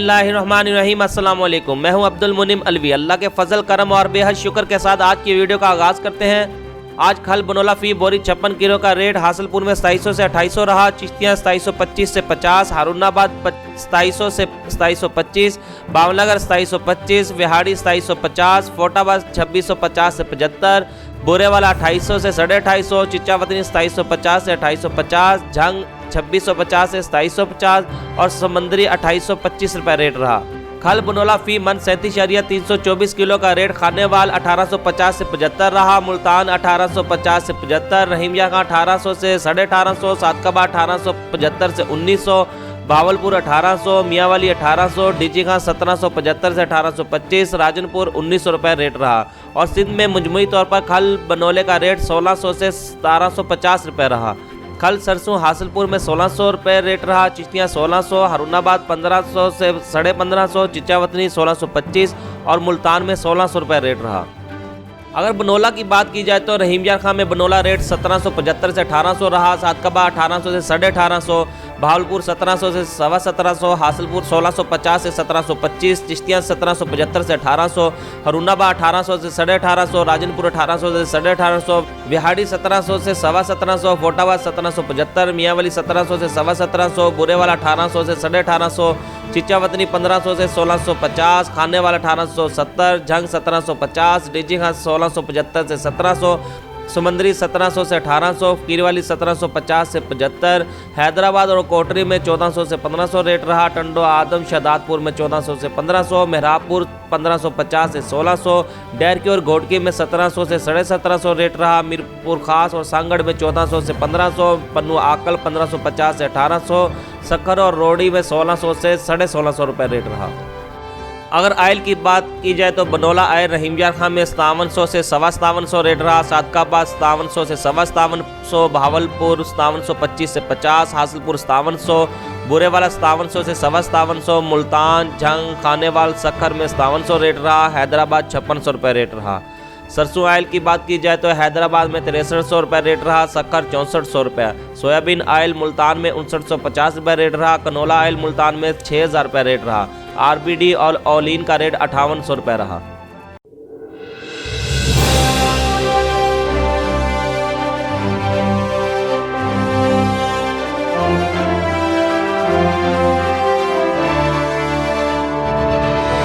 बिस्मिल्लाहिर्रहमानिर्रहीम। अस्सलाम वालेकुम। मैं हूं अब्दुल मुनिम अलवी। अल्लाह के फजल करम और बेहद शुक्र के साथ आज की वीडियो का आगाज़ करते हैं। आज खल बनोला फी बोरी 56 किलो का रेट हासिलपुर में 2700 से 2800 रहा। चिश्तियाँ 2725 से 50, हारूनाबाद 2700 से 2725, बावनगर 2725, विहाड़ी 2750, फोटाबाद 2650 से 75, बोरेवाला 2800 से 2850, चिचावतनी 2750 से 2850, झंग 2650 से 2750 और समंदरी 2825 रुपये रेट रहा। खल बनोला फी मन 37.324 किलो का रेट खानेवाल 1850 से 75 रहा। मुल्तान 1850 से 75, रहीमिया का 1800 से 1850, सातकबा 1875 से 1900, भावलपुर 1800, मियाँवाली 1800, डीजी खां 1775 से 1825, राजनपुर 1900 रुपये रेट रहा। और सिंध में मजमूई तौर पर खल बनोले का रेट 1600 से 1750 रुपये रहा। खल सरसों हासिलपुर में 1600 रुपये रेट रहा। चिश्तियाँ 1600, हारूनाबाद 1500 से 1550, चिचावतनी 1625 और मुल्तान में 1600 रुपये रेट रहा। अगर बनोला की बात की जाए तो रहीमिया खां में बनोला रेट 1775 से 1800 रहा। सातकबा 1800 से 1850, भावलपुर 1700 से 1750, हासिलपुर 1650 से 1725, चिश्तियाँ 1775 से 1800, हारूनाबाद 1800 से 1850, राजनपुर 1800 से 1850, विहाड़ी 1700 से 1750, फोटाबाद 1775, मियाँवाली 1700 से 1750, बुरेवाला 1800 से 1850, चिचावतनी 1500 से 1650, खानेवाला 1870, झंग 1750, डीजी खां 1675 से 1700, समंदरी 1700 से 1800, कीरवाली 1750 से 75, हैदराबाद और कोटरी में 1400 से 1500 रेट रहा। टंडो आदम शहदादपुर में 1400 से 1500, मेहराबपुर 1550 से 1600, डैरकी और घोटकी में 1700 से 1750 रेट रहा। मीरपुर खास और सांगड़ में 1400 से 1500, पन्नू आकल 1550 से 1800, सक्खर और रोडी में 1600 से 1650 रुपये रेट रहा। अगर आयल की बात की जाए तो बनोला आयल रहीमिया खां में 5700 से 5750 रेट रहा। सातकाबाद 5700 से 5750, भावलपुर 5725 से 50, हासिलपुर 5700, बुरेवाला 5700 से 5750, मुल्तान, झंग, खानेवाल, सक्खर में 5700 रेट रहा। हैदराबाद 5600 रुपये रेट रहा। सरसों आयल की बात की जाए तो हैदराबाद में 6300 रुपये रेट रहा। सक्खर 6400 रुपये। सोयाबीन आयल मुल्तान में 5950 रुपये रेट रहा। कनोला आयल मुल्तान में 6000 रुपये रेट रहा। आरबीडी और ओलिन का रेट 5800 रुपये रहा।